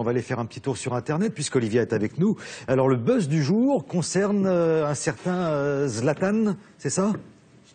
On va aller faire un petit tour sur Internet puisqu'Olivia est avec nous. Alors le buzz du jour concerne un certain Zlatan, c'est ça?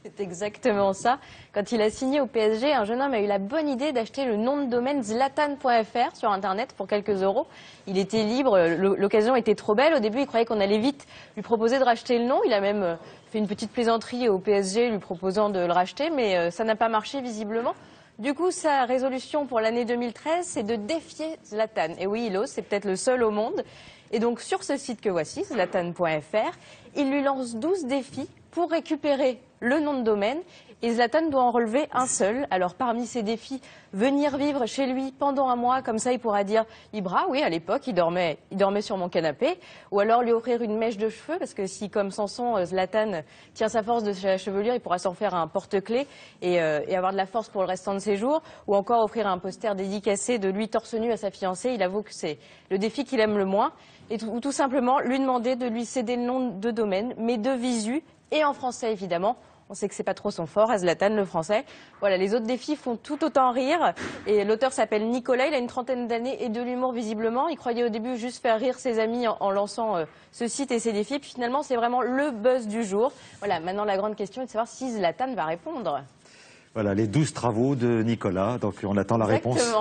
C'est exactement ça. Quand il a signé au PSG, un jeune homme a eu la bonne idée d'acheter le nom de domaine zlatan.fr sur Internet pour quelques euros. Il était libre, l'occasion était trop belle. Au début, il croyait qu'on allait vite lui proposer de racheter le nom. Il a même fait une petite plaisanterie au PSG lui proposant de le racheter, mais ça n'a pas marché visiblement. Du coup, sa résolution pour l'année 2013, c'est de défier Zlatan. Et oui, il ose, c'est peut-être le seul au monde. Et donc, sur ce site que voici, zlatan.fr, il lui lance 12 défis pour récupérer le nom de domaine. Et Zlatan doit en relever un seul. Alors, parmi ces défis, venir vivre chez lui pendant un mois, comme ça, il pourra dire « Ibra, oui, à l'époque, il dormait sur mon canapé. » Ou alors lui offrir une mèche de cheveux, parce que si, comme Samson, Zlatan tient sa force de la chevelure, il pourra s'en faire un porte-clés et avoir de la force pour le restant de ses jours. Ou encore offrir un poster dédicacé de lui torse nu à sa fiancée. Il avoue que c'est le défi qu'il aime le moins. Ou tout simplement lui demander de lui céder le nom de domaine, mais de visu, et en français évidemment. On sait que c'est pas trop son fort, à Zlatan, le français. Voilà, les autres défis font tout autant rire. Et l'auteur s'appelle Nicolas, il a une trentaine d'années et de l'humour visiblement. Il croyait au début juste faire rire ses amis en lançant ce site et ses défis. Puis finalement, c'est vraiment le buzz du jour. Voilà, maintenant la grande question est de savoir si Zlatan va répondre. Voilà, les 12 travaux de Nicolas. Donc on attend la réponse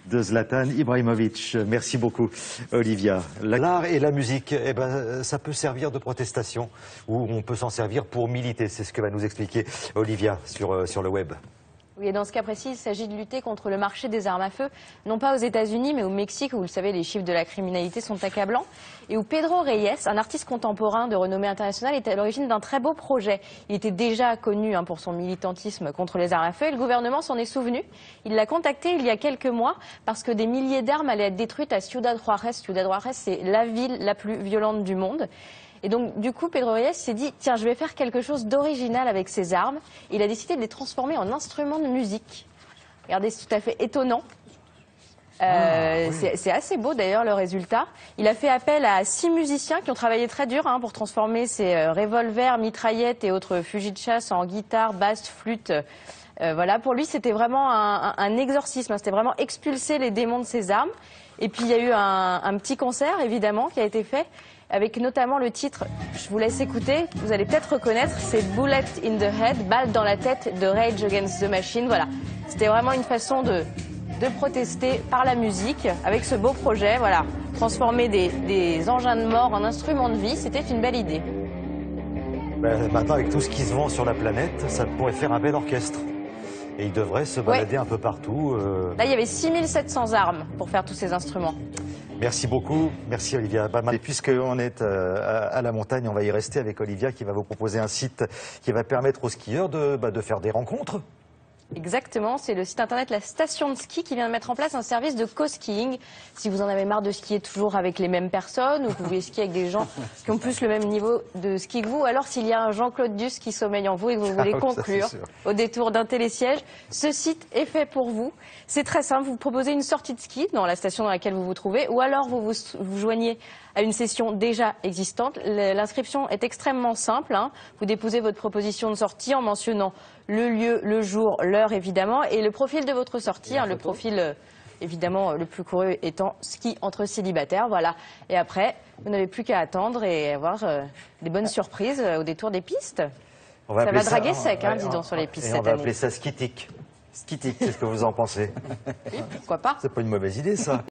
de Zlatan Ibrahimovic. Merci beaucoup, Olivia. L'art et la musique, eh ben, ça peut servir de protestation ou on peut s'en servir pour militer. C'est ce que va nous expliquer Olivia sur le web. Oui, et dans ce cas précis, il s'agit de lutter contre le marché des armes à feu, non pas aux États-Unis, mais au Mexique, où vous le savez, les chiffres de la criminalité sont accablants, et où Pedro Reyes, un artiste contemporain de renommée internationale, était à l'origine d'un très beau projet. Il était déjà connu pour son militantisme contre les armes à feu, et le gouvernement s'en est souvenu. Il l'a contacté il y a quelques mois, parce que des milliers d'armes allaient être détruites à Ciudad Juárez. Ciudad Juárez, c'est la ville la plus violente du monde. Et donc, du coup, Pedro Reyes s'est dit, tiens, je vais faire quelque chose d'original avec ces armes. Et il a décidé de les transformer en instruments de musique. Regardez, c'est tout à fait étonnant. Oui. C'est assez beau d'ailleurs le résultat. Il a fait appel à 6 musiciens qui ont travaillé très dur pour transformer ces revolvers, mitraillettes et autres fusils de chasse en guitare, basse, flûte. Voilà, pour lui, c'était vraiment un exorcisme. C'était vraiment expulser les démons de ses armes. Et puis, il y a eu un petit concert, évidemment, qui a été fait, avec notamment le titre, je vous laisse écouter, vous allez peut-être reconnaître, c'est Bullet in the Head, balle dans la tête de Rage Against the Machine. Voilà, c'était vraiment une façon de protester par la musique, avec ce beau projet, voilà, transformer des engins de mort en instruments de vie, c'était une belle idée. Ben, maintenant, avec tout ce qui se vend sur la planète, ça pourrait faire un bel orchestre. Et il devrait se balader un peu partout. Là, il y avait 6700 armes pour faire tous ces instruments. Merci beaucoup. Merci Olivia. Et puisqu'on est à la montagne, on va y rester avec Olivia qui va vous proposer un site qui va permettre aux skieurs de faire des rencontres. Exactement, c'est le site internet La Station de Ski qui vient de mettre en place un service de co-skiing. Si vous en avez marre de skier toujours avec les mêmes personnes ou que vous voulez skier avec des gens qui ont plus le même niveau de ski que vous, alors s'il y a un Jean-Claude Duss qui sommeille en vous et que vous voulez conclure au détour d'un télésiège, ce site est fait pour vous. C'est très simple, vous proposez une sortie de ski dans la station dans laquelle vous vous trouvez ou alors vous joignez à une session déjà existante. L'inscription est extrêmement simple. Vous déposez votre proposition de sortie en mentionnant le lieu, le jour, l'heure évidemment, et le profil de votre sortie. Le profil évidemment le plus couru étant ski entre célibataires. Voilà. Et après, vous n'avez plus qu'à attendre et avoir des bonnes surprises au détour des pistes. Ça va draguer sec, dis donc, sur les pistes cette année. On va appeler ça skitique. Skitique, qu'est-ce que vous en pensez? Oui, pourquoi pas? C'est pas une mauvaise idée, ça.